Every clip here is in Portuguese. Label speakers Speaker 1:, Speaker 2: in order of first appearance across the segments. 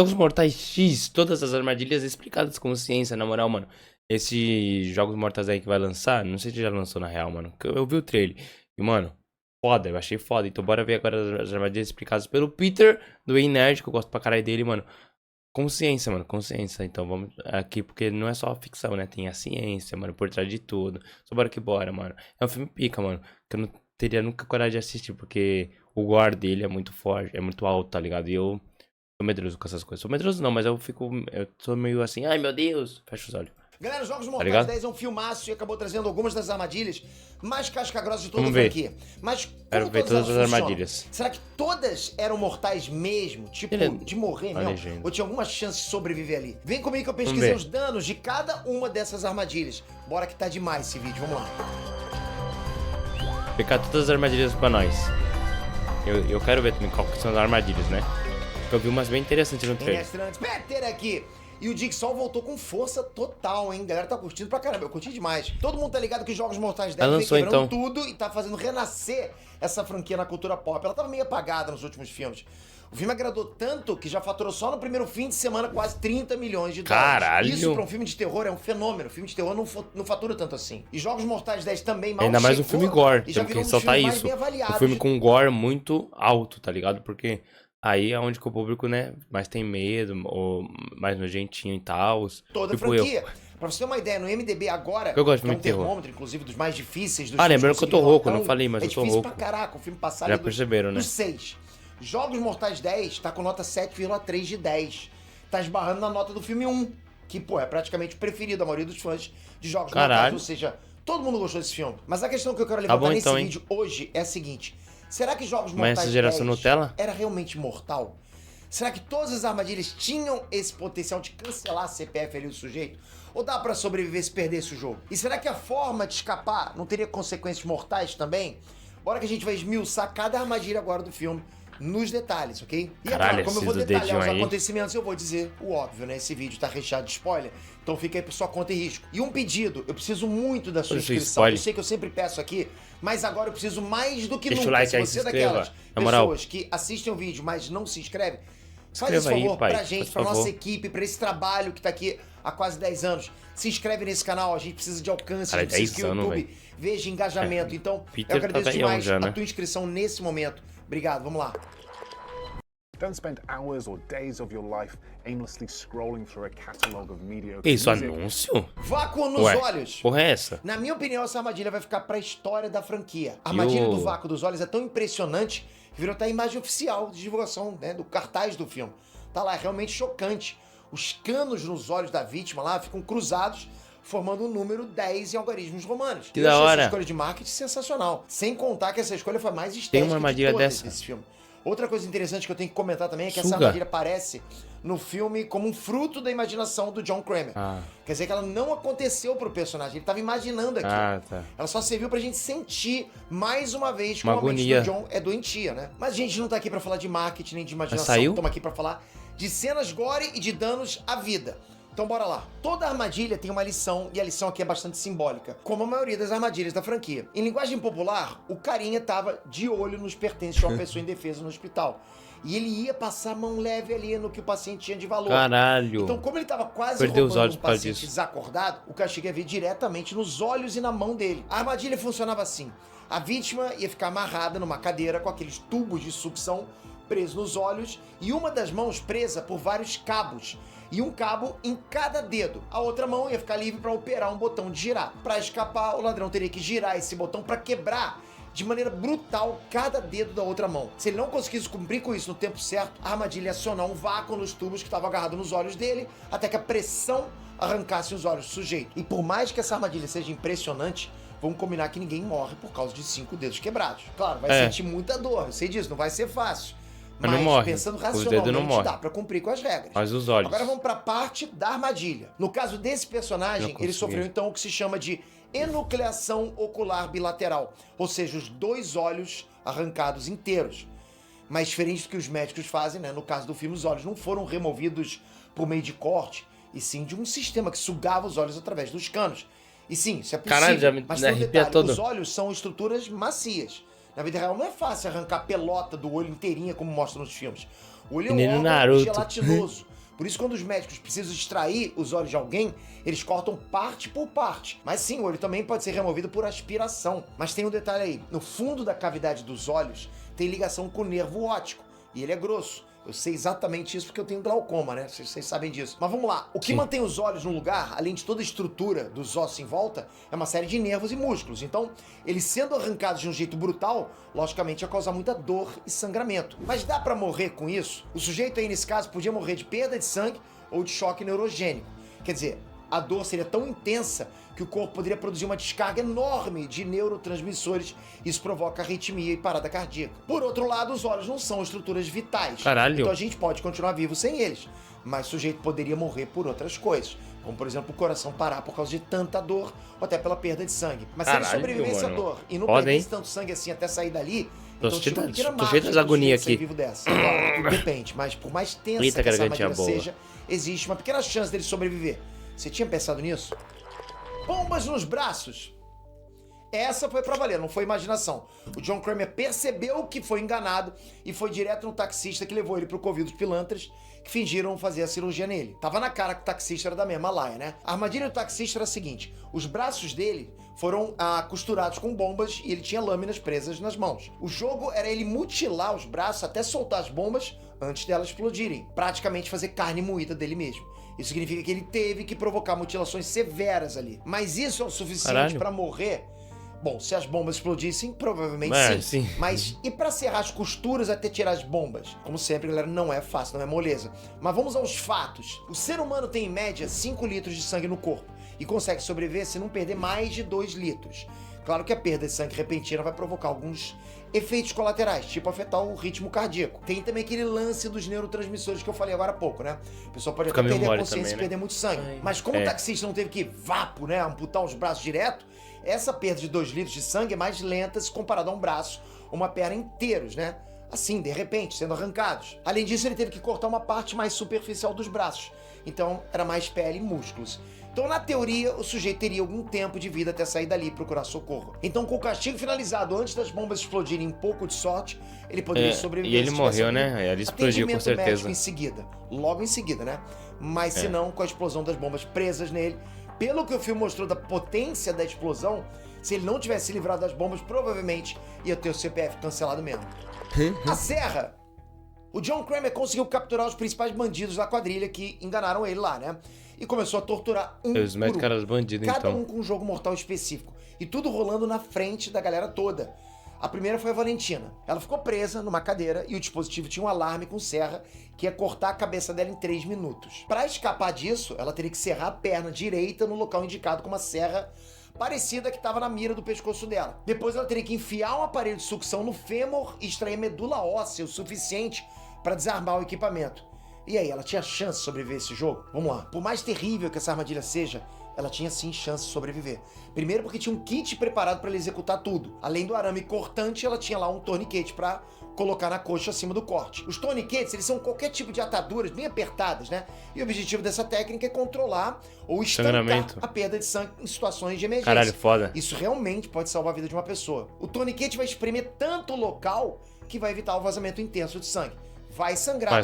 Speaker 1: Jogos Mortais X, todas as armadilhas explicadas com ciência, na moral, mano. Esses Jogos Mortais aí que vai lançar, não sei se já lançou na real, mano. Eu vi o trailer. E, mano, foda, eu achei foda. Então bora ver agora as armadilhas explicadas pelo Peter, do Ei Nerd, que eu gosto pra caralho dele, mano. Consciência, mano, consciência. Então vamos aqui, porque não é só ficção, né? Tem a ciência, mano, por trás de tudo. Só bora que bora, mano. É um filme pica, mano. Que eu não teria nunca coragem de assistir, porque o gore dele é muito forte, é muito alto, tá ligado? E eu sou medroso com essas coisas. Sou medroso não, mas eu sou meio assim, ai meu Deus, fecha os olhos.
Speaker 2: Galera, Jogos
Speaker 1: Tá
Speaker 2: Mortais
Speaker 1: ligado?
Speaker 2: 10 é um filmaço e acabou trazendo algumas das armadilhas mais casca-grossa de toda
Speaker 1: Vamos
Speaker 2: a
Speaker 1: ver.
Speaker 2: franquia. Mas
Speaker 1: Quero
Speaker 2: como
Speaker 1: ver todas
Speaker 2: elas
Speaker 1: as
Speaker 2: funcionam?
Speaker 1: armadilhas.
Speaker 2: Será que todas eram mortais mesmo? Tipo,
Speaker 1: Ele é-
Speaker 2: de morrer
Speaker 1: a
Speaker 2: mesmo?
Speaker 1: legenda.
Speaker 2: Ou tinha alguma chance de sobreviver ali? Vem comigo que eu
Speaker 1: Vamos
Speaker 2: pesquisei
Speaker 1: ver.
Speaker 2: os danos de cada uma dessas armadilhas. Bora que tá demais esse vídeo, vamos lá.
Speaker 1: Explicar todas as armadilhas pra nós. Eu quero ver também qual que são as armadilhas, né? Porque eu vi umas bem interessantes no trailer.
Speaker 2: Restaurantes, Peter aqui. E o Jigsaw voltou com força total, hein? A galera tá curtindo pra caramba, eu curti demais. Todo mundo tá ligado que os Jogos Mortais 10 vem
Speaker 1: lançou,
Speaker 2: quebrando
Speaker 1: então.
Speaker 2: tudo e tá fazendo renascer essa franquia na cultura pop. Ela tava meio apagada nos últimos filmes. O filme agradou tanto que já faturou só no primeiro fim de semana quase 30 milhões de dólares.
Speaker 1: Caralho!
Speaker 2: Isso pra um filme de terror é um fenômeno. O filme de terror não fatura tanto assim. E Jogos Mortais 10 também mal
Speaker 1: Ainda mais um
Speaker 2: chegou
Speaker 1: filme gore,
Speaker 2: e já
Speaker 1: temos que
Speaker 2: virou um dos
Speaker 1: ressaltar
Speaker 2: filmes mais
Speaker 1: isso.
Speaker 2: bem
Speaker 1: Um
Speaker 2: avaliados.
Speaker 1: filme com gore muito alto, tá ligado? Porque aí é onde que o público, né, mais tem medo, ou mais nojentinho e tal.
Speaker 2: Toda a
Speaker 1: Tipo
Speaker 2: franquia. Pra você ter uma ideia, no MDB agora,
Speaker 1: Eu gosto de
Speaker 2: que é um
Speaker 1: filme de terror.
Speaker 2: termômetro, inclusive, dos mais difíceis dos
Speaker 1: Ah,
Speaker 2: filmes
Speaker 1: lembrando que eu tô
Speaker 2: conseguirem
Speaker 1: rouco,
Speaker 2: notar,
Speaker 1: não falei, mas
Speaker 2: é
Speaker 1: eu tô
Speaker 2: difícil
Speaker 1: rouco.
Speaker 2: pra caraca, o filme passar
Speaker 1: Já
Speaker 2: ali
Speaker 1: perceberam, né?
Speaker 2: dos 6. Jogos Mortais 10 tá com nota 7,3 de 10. Tá esbarrando na nota do filme 1, que, pô, é praticamente o preferido da maioria dos fãs de Jogos Mortais,
Speaker 1: Caralho.
Speaker 2: ou seja, todo mundo gostou desse filme. Mas a questão que eu quero
Speaker 1: Tá
Speaker 2: levantar
Speaker 1: bom,
Speaker 2: nesse
Speaker 1: então, hein?
Speaker 2: vídeo hoje é a seguinte: será que Jogos
Speaker 1: Mas
Speaker 2: Mortais
Speaker 1: essa geração
Speaker 2: 10
Speaker 1: Nutella?
Speaker 2: era realmente mortal? Será que todas as armadilhas tinham esse potencial de cancelar a CPF ali do sujeito? Ou dá pra sobreviver se perdesse o jogo? E será que a forma de escapar não teria consequências mortais também? Bora que a gente vai esmiuçar cada armadilha agora do filme nos detalhes, ok? E
Speaker 1: Caralho,
Speaker 2: é claro, como eu vou
Speaker 1: esses do
Speaker 2: detalhar os
Speaker 1: dedinho aí.
Speaker 2: acontecimentos, eu vou dizer o óbvio, né? Esse vídeo tá recheado de spoiler, então fica aí por sua conta e risco. E um pedido, eu preciso muito da sua
Speaker 1: Olha esse
Speaker 2: inscrição.
Speaker 1: spoiler.
Speaker 2: Eu sei que eu sempre peço aqui, mas agora eu preciso mais do que
Speaker 1: Deixa o
Speaker 2: nunca.
Speaker 1: like
Speaker 2: Se
Speaker 1: aí,
Speaker 2: você
Speaker 1: se
Speaker 2: é
Speaker 1: inscreva.
Speaker 2: daquelas
Speaker 1: Na moral.
Speaker 2: pessoas que assistem o vídeo, mas não se inscreve, faz
Speaker 1: Inscreva
Speaker 2: esse favor
Speaker 1: aí, pai,
Speaker 2: pra gente,
Speaker 1: por
Speaker 2: pra nossa
Speaker 1: favor.
Speaker 2: equipe, pra esse trabalho que tá aqui há quase 10 anos. Se inscreve nesse canal, a gente precisa de alcance,
Speaker 1: Cara,
Speaker 2: a gente precisa que
Speaker 1: 10
Speaker 2: o
Speaker 1: anos,
Speaker 2: YouTube veja engajamento. Então,
Speaker 1: Peter
Speaker 2: eu agradeço
Speaker 1: tá velhão
Speaker 2: demais
Speaker 1: já, né?
Speaker 2: a tua inscrição nesse momento. Obrigado, vamos lá.
Speaker 3: Don't spend hours or days of your life aimlessly scrolling through a catalog of mediocre
Speaker 1: Que isso,
Speaker 3: music.
Speaker 1: anúncio?
Speaker 2: Vácuo nos
Speaker 1: Ué,
Speaker 2: olhos.
Speaker 1: porra é essa?
Speaker 2: Na minha opinião, essa armadilha vai ficar pra história da franquia. A armadilha
Speaker 1: o-
Speaker 2: do vácuo dos olhos é tão impressionante que virou até a imagem oficial de divulgação, né, do cartaz do filme. Tá lá, é realmente chocante. Os canos nos olhos da vítima lá ficam cruzados, formando o número 10 em algarismos romanos.
Speaker 1: Que
Speaker 2: Eu
Speaker 1: da
Speaker 2: achei
Speaker 1: hora.
Speaker 2: essa escolha de marketing sensacional. Sem contar que essa escolha foi a mais
Speaker 1: Tem
Speaker 2: estética
Speaker 1: uma armadilha
Speaker 2: de todas
Speaker 1: dessa?
Speaker 2: desse filme. Outra coisa interessante que eu tenho que comentar também é que essa
Speaker 1: Suga.
Speaker 2: armadilha aparece no filme como um fruto da imaginação do John Kramer.
Speaker 1: Ah.
Speaker 2: Quer dizer que ela não aconteceu pro personagem, ele tava imaginando aquilo.
Speaker 1: Ah, tá.
Speaker 2: Ela só serviu pra gente sentir mais uma vez
Speaker 1: Uma
Speaker 2: como a mente
Speaker 1: agonia.
Speaker 2: do John é doentia, né? Mas a gente não tá aqui pra falar de marketing nem de imaginação.
Speaker 1: saiu?
Speaker 2: Estamos aqui pra falar de cenas gore e de danos à vida. Então bora lá. Toda armadilha tem uma lição, e a lição aqui é bastante simbólica, como a maioria das armadilhas da franquia. Em linguagem popular, o carinha tava de olho nos pertences de uma pessoa indefesa no hospital. E ele ia passar a mão leve ali no que o paciente tinha de valor.
Speaker 1: Caralho.
Speaker 2: Então, como ele tava quase
Speaker 1: Perdeu os
Speaker 2: roubando
Speaker 1: olhos
Speaker 2: um
Speaker 1: por causa
Speaker 2: paciente
Speaker 1: disso.
Speaker 2: desacordado, o castigo ia vir diretamente nos olhos e na mão dele. A armadilha funcionava assim. A vítima ia ficar amarrada numa cadeira com aqueles tubos de sucção presos nos olhos e uma das mãos presa por vários cabos. E um cabo em cada dedo. A outra mão ia ficar livre para operar um botão de girar. Para escapar, o ladrão teria que girar esse botão para quebrar de maneira brutal cada dedo da outra mão. Se ele não conseguisse cumprir com isso no tempo certo, a armadilha ia acionar um vácuo nos tubos que estavam agarrados nos olhos dele, até que a pressão arrancasse os olhos do sujeito. E por mais que essa armadilha seja impressionante, vamos combinar que ninguém morre por causa de 5 dedos quebrados. Claro, vai
Speaker 1: É.
Speaker 2: sentir muita dor, eu sei disso, não vai ser fácil.
Speaker 1: Mas não morre.
Speaker 2: Pensando
Speaker 1: Os dedos
Speaker 2: racionalmente,
Speaker 1: não morrem.
Speaker 2: dá pra cumprir com as regras.
Speaker 1: Mas os olhos.
Speaker 2: Agora vamos pra parte da armadilha. No caso desse personagem,
Speaker 1: Não
Speaker 2: ele
Speaker 1: consegui.
Speaker 2: sofreu então o que se chama de enucleação ocular bilateral, ou seja, os dois olhos arrancados inteiros. Mas diferente do que os médicos fazem, né? No caso do filme, os olhos não foram removidos por meio de corte, e sim de um sistema que sugava os olhos através dos canos. E sim, isso é possível.
Speaker 1: Caralho, já me
Speaker 2: mas tem um
Speaker 1: arrepia
Speaker 2: detalhe,
Speaker 1: todo.
Speaker 2: os olhos são estruturas macias. Na vida real não é fácil arrancar pelota do olho inteirinha como mostra nos filmes. O olho é um
Speaker 1: Menino
Speaker 2: órgão
Speaker 1: Naruto.
Speaker 2: gelatinoso. Por isso, quando os médicos precisam extrair os olhos de alguém, eles cortam parte por parte. Mas sim, o olho também pode ser removido por aspiração. Mas tem um detalhe aí, no fundo da cavidade dos olhos tem ligação com o nervo óptico, e ele é grosso. Eu sei exatamente isso porque eu tenho glaucoma, né? Vocês sabem disso. Mas vamos lá. O que mantém os olhos no lugar, além de toda a estrutura dos ossos em volta, é uma série de nervos e músculos. Então, eles sendo arrancados de um jeito brutal, logicamente ia causar muita dor e sangramento. Mas dá pra morrer com isso? O sujeito aí, nesse caso, podia morrer de perda de sangue ou de choque neurogênico. Quer dizer, a dor seria tão intensa que o corpo poderia produzir uma descarga enorme de neurotransmissores. Isso provoca arritmia e parada cardíaca. Por outro lado, os olhos não são estruturas vitais.
Speaker 1: Caralho.
Speaker 2: Então a gente pode continuar vivo sem eles. Mas o sujeito poderia morrer por outras coisas. Como, por exemplo, o coração parar por causa de tanta dor ou até pela perda de sangue. Mas se ele sobrevivesse à dor e não perdesse tanto sangue assim até sair dali, então tinha uma pequena margem de
Speaker 1: agonia aqui.
Speaker 2: vivo dessa. Agora, depende, mas por mais tensa que essa armadilha seja, existe uma pequena chance dele sobreviver. Você tinha pensado nisso? Bombas nos braços. Essa foi pra valer, não foi imaginação. O John Kramer percebeu que foi enganado e foi direto no taxista que levou ele pro covil dos pilantras, que fingiram fazer a cirurgia nele. Tava na cara que o taxista era da mesma laia, né? A armadilha do taxista era a seguinte: os braços dele foram costurados com bombas e ele tinha lâminas presas nas mãos. O jogo era ele mutilar os braços até soltar as bombas antes delas explodirem. Praticamente fazer carne moída dele mesmo. Isso significa que ele teve que provocar mutilações severas ali. Mas isso é o suficiente pra morrer? Bom, se as bombas explodissem, provavelmente sim. Mas e pra serrar as costuras até tirar as bombas? Como sempre, galera, não é fácil, não é moleza. Mas vamos aos fatos. O ser humano tem, em média, 5 litros de sangue no corpo e consegue sobreviver se não perder mais de 2 litros. Claro que a perda de sangue repentina vai provocar alguns efeitos colaterais, tipo afetar o ritmo cardíaco. Tem também aquele lance dos neurotransmissores que eu falei agora há pouco, né? O pessoal pode até perder a consciência também, né? E perder muito sangue. Mas como o taxista não teve que amputar os braços direto, essa perda de 2 litros de sangue é mais lenta se comparado a um braço ou uma perna inteiros, né? Assim, de repente, sendo arrancados. Além disso, ele teve que cortar uma parte mais superficial dos braços. Então, era mais pele e músculos. Então, na teoria, o sujeito teria algum tempo de vida até sair dali e procurar socorro. Então, com o castigo finalizado antes das bombas explodirem, um pouco de sorte, ele poderia sobreviver.
Speaker 1: E ele morreu, né? Ele explodiu com certeza.
Speaker 2: Em seguida, logo em seguida, né? Mas se não, com a explosão das bombas presas nele, pelo que o filme mostrou da potência da explosão, se ele não tivesse se livrado das bombas, provavelmente ia ter o CPF cancelado mesmo. A serra. O John Kramer conseguiu capturar os principais bandidos da quadrilha que enganaram ele lá, né? E começou a torturar
Speaker 1: os mais caras bandidos,
Speaker 2: cada
Speaker 1: então.
Speaker 2: um com um jogo mortal específico. E tudo rolando na frente da galera toda. A primeira foi a Valentina. Ela ficou presa numa cadeira e o dispositivo tinha um alarme com serra que ia cortar a cabeça dela em 3 minutos. Para escapar disso, ela teria que serrar a perna direita no local indicado com uma serra parecida que estava na mira do pescoço dela. Depois ela teria que enfiar um aparelho de sucção no fêmur e extrair medula óssea o suficiente para desarmar o equipamento. E aí, ela tinha chance de sobreviver a esse jogo? Vamos lá. Por mais terrível que essa armadilha seja, ela tinha sim chance de sobreviver. Primeiro porque tinha um kit preparado para ela executar tudo. Além do arame cortante, ela tinha lá um torniquete para colocar na coxa acima do corte. Os torniquetes, eles são qualquer tipo de ataduras bem apertadas, né? E o objetivo dessa técnica é controlar ou estancar a perda de sangue em situações de emergência.
Speaker 1: Caralho, foda.
Speaker 2: Isso realmente pode salvar a vida de uma pessoa. O torniquete vai espremer tanto o local que vai evitar o vazamento intenso de sangue. Vai sangrar,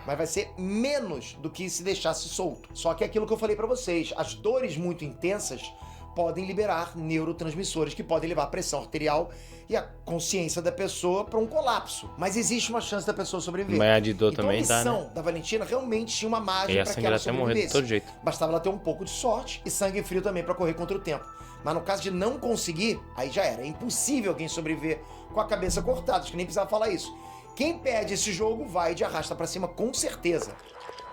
Speaker 2: mas vai ser menos do que se deixasse solto. Só que é aquilo que eu falei pra vocês, as dores muito intensas podem liberar neurotransmissores que podem levar a pressão arterial e a consciência da pessoa para um colapso. Mas existe uma chance da pessoa sobreviver.
Speaker 1: Mas a de dor
Speaker 2: então
Speaker 1: também
Speaker 2: a missão
Speaker 1: dá, né?
Speaker 2: da Valentina realmente tinha uma margem para que ela sobrevivesse.
Speaker 1: Morrer de todo jeito.
Speaker 2: Bastava ela ter um pouco de sorte e sangue frio também para correr contra o tempo. Mas no caso de não conseguir, aí já era. É impossível alguém sobreviver com a cabeça cortada, acho que nem precisava falar isso. Quem perde esse jogo vai de arrasta pra cima com certeza.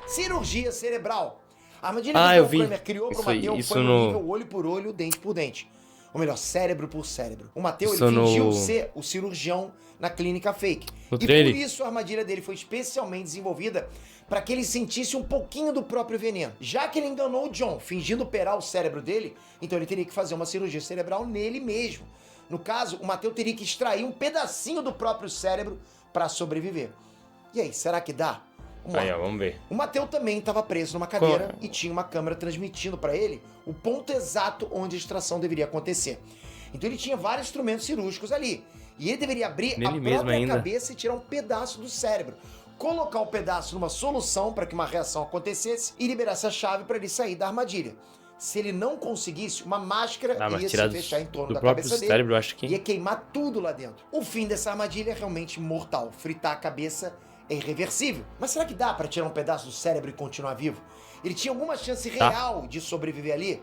Speaker 2: Cirurgia cerebral. A armadilha que o Kramer criou pro Matteo foi no nível olho por olho, dente por dente. Ou melhor, cérebro por cérebro. O Matteo, ele fingiu ser o cirurgião na clínica fake. E por isso a armadilha dele foi especialmente desenvolvida para que ele sentisse um pouquinho do próprio veneno. Já que ele enganou o John, fingindo operar o cérebro dele, então ele teria que fazer uma cirurgia cerebral nele mesmo. No caso, o Matteo teria que extrair um pedacinho do próprio cérebro para sobreviver. E aí, será que dá?
Speaker 1: Vamos ver.
Speaker 2: O Matteo também estava preso numa cadeira e tinha uma câmera transmitindo para ele o ponto exato onde a extração deveria acontecer. Então ele tinha vários instrumentos cirúrgicos ali. E ele deveria abrir a própria cabeça e tirar um pedaço do cérebro. colocar o pedaço numa solução para que uma reação acontecesse e liberasse a chave para ele sair da armadilha. Se ele não conseguisse, uma máscara ia se fechar em torno da cabeça dele,
Speaker 1: cérebro, acho que
Speaker 2: ia queimar tudo lá dentro. O fim dessa armadilha é realmente mortal. Fritar a cabeça é irreversível. Mas será que dá para tirar um pedaço do cérebro e continuar vivo? Ele tinha alguma chance real de sobreviver ali?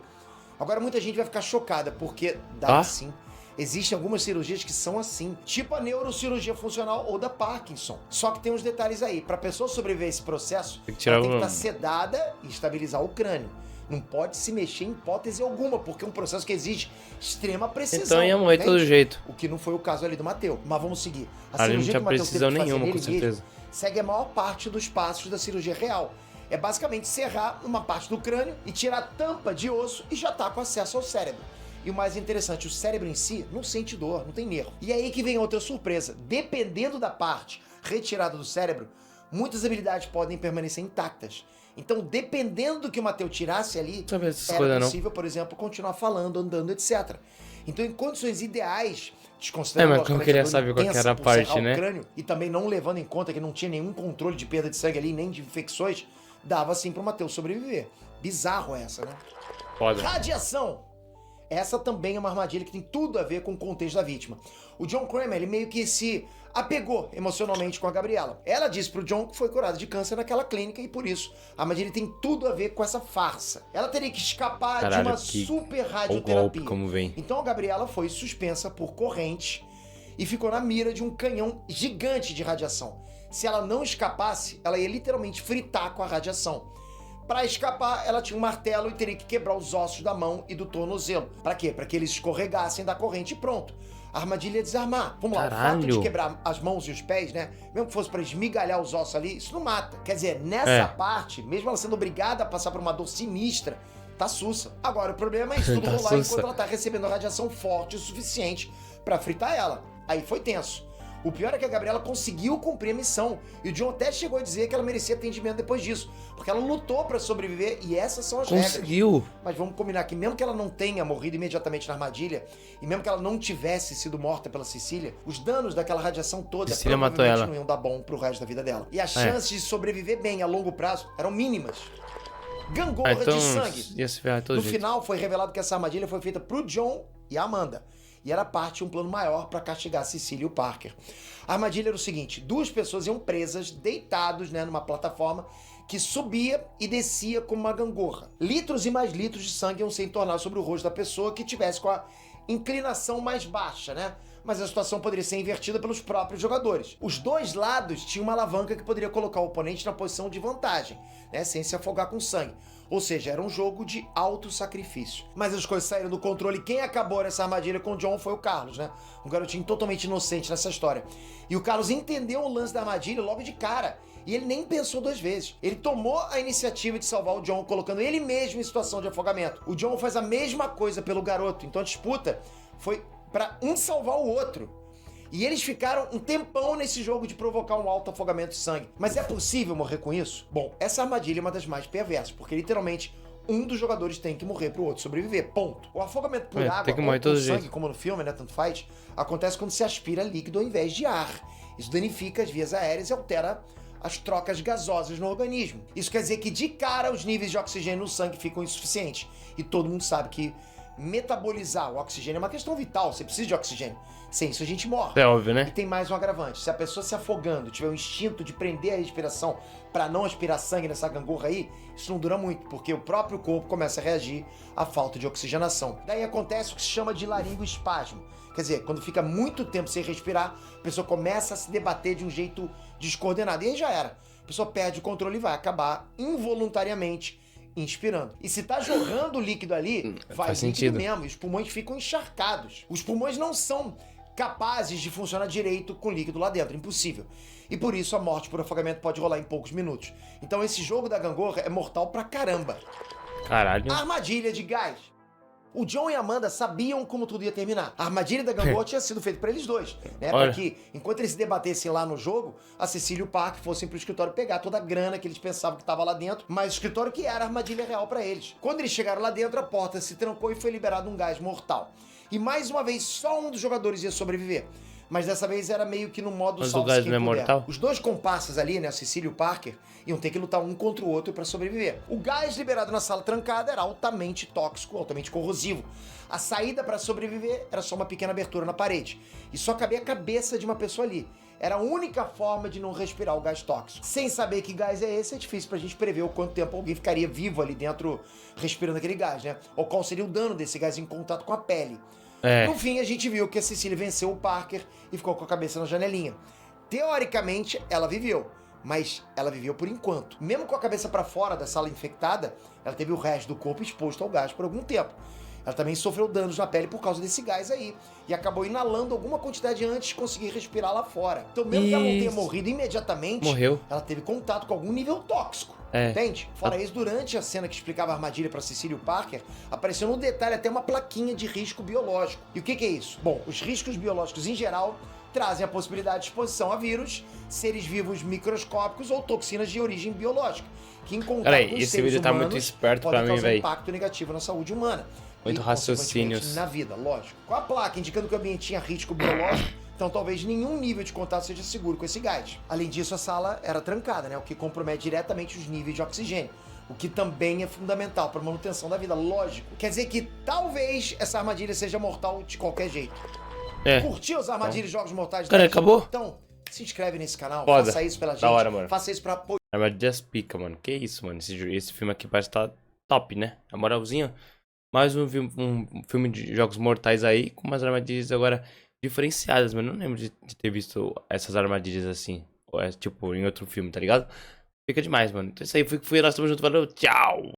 Speaker 2: Agora muita gente vai ficar chocada, porque dá sim. Existem algumas cirurgias que são assim, tipo a neurocirurgia funcional ou da Parkinson. Só que tem uns detalhes aí. Para a pessoa sobreviver a esse processo, ela tem que estar sedada e estabilizar o crânio. Não pode se mexer em hipótese alguma, porque é um processo que exige extrema precisão.
Speaker 1: Então ia morrer de todo jeito.
Speaker 2: O que não foi o caso ali do Mateu. Mas vamos seguir.
Speaker 1: A cirurgia que o Mateu teve que fazer nele mesmo
Speaker 2: segue a maior parte dos passos da cirurgia real. É basicamente serrar uma parte do crânio e tirar a tampa de osso e já tá com acesso ao cérebro. E o mais interessante, o cérebro em si não sente dor, não tem nervo. E é aí que vem outra surpresa. Dependendo da parte retirada do cérebro, muitas habilidades podem permanecer intactas. Então, dependendo do que o Mateu tirasse ali, era possível, por exemplo, continuar falando, andando, etc. Então, em condições ideais, desconsiderando
Speaker 1: mas eu queria saber qual que era a parte, né?
Speaker 2: Crânio, e também não levando em conta que não tinha nenhum controle de perda de sangue ali, nem de infecções, dava sim pro Mateu sobreviver. Bizarro essa, né?
Speaker 1: Foda.
Speaker 2: Radiação! Essa também é uma armadilha que tem tudo a ver com o contexto da vítima. O John Kramer, ele meio que se apegou emocionalmente com a Gabriela. Ela disse pro John que foi curada de câncer naquela clínica e por isso a armadilha tem tudo a ver com essa farsa. Ela teria que escapar de uma super radioterapia.
Speaker 1: Como vem.
Speaker 2: Então a Gabriela foi suspensa por corrente e ficou na mira de um canhão gigante de radiação. Se ela não escapasse, ela ia literalmente fritar com a radiação. Para escapar, ela tinha um martelo e teria que quebrar os ossos da mão e do tornozelo. Para quê? Para que eles escorregassem da corrente e pronto. A armadilha ia desarmar. Vamos lá, o fato de quebrar as mãos e os pés, né? Mesmo que fosse para esmigalhar os ossos ali, isso não mata. Quer dizer, nessa parte, mesmo ela sendo obrigada a passar por uma dor sinistra, tá sussa. Agora, o problema é isso tudo rolar enquanto ela tá recebendo a radiação forte o suficiente para fritar ela. Aí foi tenso. O pior é que a Gabriela conseguiu cumprir a missão. E o John até chegou a dizer que ela merecia atendimento depois disso. Porque ela lutou pra sobreviver e essas são as regras. Mas vamos combinar que mesmo que ela não tenha morrido imediatamente na armadilha, e mesmo que ela não tivesse sido morta pela Cecília, os danos daquela radiação toda provavelmente não iam dar bom pro resto da vida dela. E as chances de sobreviver bem a longo prazo eram mínimas. Gangorra de sangue. No final foi revelado que essa armadilha foi feita pro John e a Amanda. E era parte de um plano maior para castigar Cecília e o Parker. A armadilha era o seguinte: duas pessoas iam presas, deitados, né, numa plataforma que subia e descia como uma gangorra. Litros e mais litros de sangue iam se entornar sobre o rosto da pessoa que tivesse com a inclinação mais baixa, né? Mas a situação poderia ser invertida pelos próprios jogadores. Os dois lados tinham uma alavanca que poderia colocar o oponente na posição de vantagem, né, sem se afogar com sangue. Ou seja, era um jogo de auto-sacrifício. Mas as coisas saíram do controle. Quem acabou nessa armadilha com o John foi o Carlos, né? Um garotinho totalmente inocente nessa história. E o Carlos entendeu o lance da armadilha logo de cara. E ele nem pensou duas vezes. Ele tomou a iniciativa de salvar o John, colocando ele mesmo em situação de afogamento. O John faz a mesma coisa pelo garoto. Então a disputa foi para um salvar o outro. E eles ficaram um tempão nesse jogo de provocar um alto afogamento de sangue. Mas é possível morrer com isso? Bom, essa armadilha é uma das mais perversas, porque literalmente um dos jogadores tem que morrer pro outro sobreviver, ponto. O afogamento por água
Speaker 1: tem que morrer
Speaker 2: ou por sangue,
Speaker 1: jeito.
Speaker 2: como no filme, né, tanto faz, acontece quando se aspira líquido ao invés de ar. Isso danifica as vias aéreas e altera as trocas gasosas no organismo. Isso quer dizer que de cara os níveis de oxigênio no sangue ficam insuficientes. E todo mundo sabe que metabolizar o oxigênio é uma questão vital, você precisa de oxigênio. Sem isso a gente morre.
Speaker 1: É óbvio, né?
Speaker 2: E tem mais um agravante. Se a pessoa se afogando tiver o instinto de prender a respiração para não aspirar sangue nessa gangorra aí, isso não dura muito, porque o próprio corpo começa a reagir à falta de oxigenação. Daí acontece o que se chama de laringoespasmo. Quer dizer, quando fica muito tempo sem respirar, a pessoa começa a se debater de um jeito descoordenado. E aí já era. A pessoa perde o controle e vai acabar involuntariamente inspirando. E se tá jorrando líquido ali, vai líquido mesmo. E os pulmões ficam encharcados. Os pulmões não são capazes de funcionar direito com líquido lá dentro, impossível. E por isso a morte por afogamento pode rolar em poucos minutos. Então esse jogo da gangorra é mortal pra caramba.
Speaker 1: Caralho.
Speaker 2: Armadilha de gás. O John e a Amanda sabiam como tudo ia terminar. A armadilha da gangorra tinha sido feita pra eles dois, né? Pra que, enquanto eles se debatessem lá no jogo, a Cecília e o Parker fossem pro escritório pegar toda a grana que eles pensavam que tava lá dentro, mas o escritório que era a armadilha real pra eles. Quando eles chegaram lá dentro, a porta se trancou e foi liberado um gás mortal. E mais uma vez, só um dos jogadores ia sobreviver. Mas dessa vez era meio que no modo
Speaker 1: Mas o
Speaker 2: salve
Speaker 1: gás
Speaker 2: quem
Speaker 1: não é
Speaker 2: puder.
Speaker 1: mortal?
Speaker 2: Os dois comparsas ali, né, o Cecília e o Parker, iam ter que lutar um contra o outro pra sobreviver. O gás liberado na sala trancada era altamente tóxico, altamente corrosivo. A saída pra sobreviver era só uma pequena abertura na parede. E só cabia a cabeça de uma pessoa ali. Era a única forma de não respirar o gás tóxico. Sem saber que gás é esse, é difícil pra gente prever o quanto tempo alguém ficaria vivo ali dentro respirando aquele gás, né? Ou qual seria o dano desse gás em contato com a pele. No fim, a gente viu que a Cecília venceu o Parker e ficou com a cabeça na janelinha. Teoricamente, ela viveu, mas ela viveu por enquanto. Mesmo com a cabeça pra fora da sala infectada, ela teve o resto do corpo exposto ao gás por algum tempo. Ela também sofreu danos na pele por causa desse gás aí e acabou inalando alguma quantidade antes de conseguir respirar lá fora. Então, mesmo que ela não tenha morrido imediatamente,
Speaker 1: Morreu.
Speaker 2: ela teve contato com algum nível tóxico. Entende? Fora isso, durante a cena que explicava a armadilha pra Cecília e o Parker, apareceu no detalhe até uma plaquinha de risco biológico. E o que é isso? Bom, os riscos biológicos em geral trazem a possibilidade de exposição a vírus, seres vivos microscópicos ou toxinas de origem biológica, que em contato
Speaker 1: Peraí,
Speaker 2: com
Speaker 1: esse
Speaker 2: seres
Speaker 1: vídeo tá muito
Speaker 2: humanos
Speaker 1: esperto
Speaker 2: podem
Speaker 1: pra mim,
Speaker 2: causar
Speaker 1: véi.
Speaker 2: impacto negativo na saúde humana.
Speaker 1: Muito
Speaker 2: E,
Speaker 1: raciocínios.
Speaker 2: consequentemente, na vida, lógico. Com a placa indicando que o ambiente tinha risco biológico, então talvez nenhum nível de contato seja seguro com esse gás. Além disso, a sala era trancada, né? O que compromete diretamente os níveis de oxigênio. O que também é fundamental para a manutenção da vida, lógico. Quer dizer que talvez essa armadilha seja mortal de qualquer jeito. Curtiu as armadilhas de Jogos Mortais?
Speaker 1: Cara, acabou?
Speaker 2: Então, se inscreve nesse canal,
Speaker 1: Foda.
Speaker 2: faça isso pela gente.
Speaker 1: Da hora, mano.
Speaker 2: Faça isso pra apoiar.
Speaker 1: Armadilhas pica, mano. Que isso, mano. Esse filme aqui parece estar top, né? A moralzinha. Mais um filme de Jogos Mortais aí, com umas armadilhas agora diferenciadas, mas não lembro de ter visto essas armadilhas assim. Tipo, em outro filme, tá ligado? Fica demais, mano. Então é isso aí. Fui, nós estamos juntos. Valeu, tchau!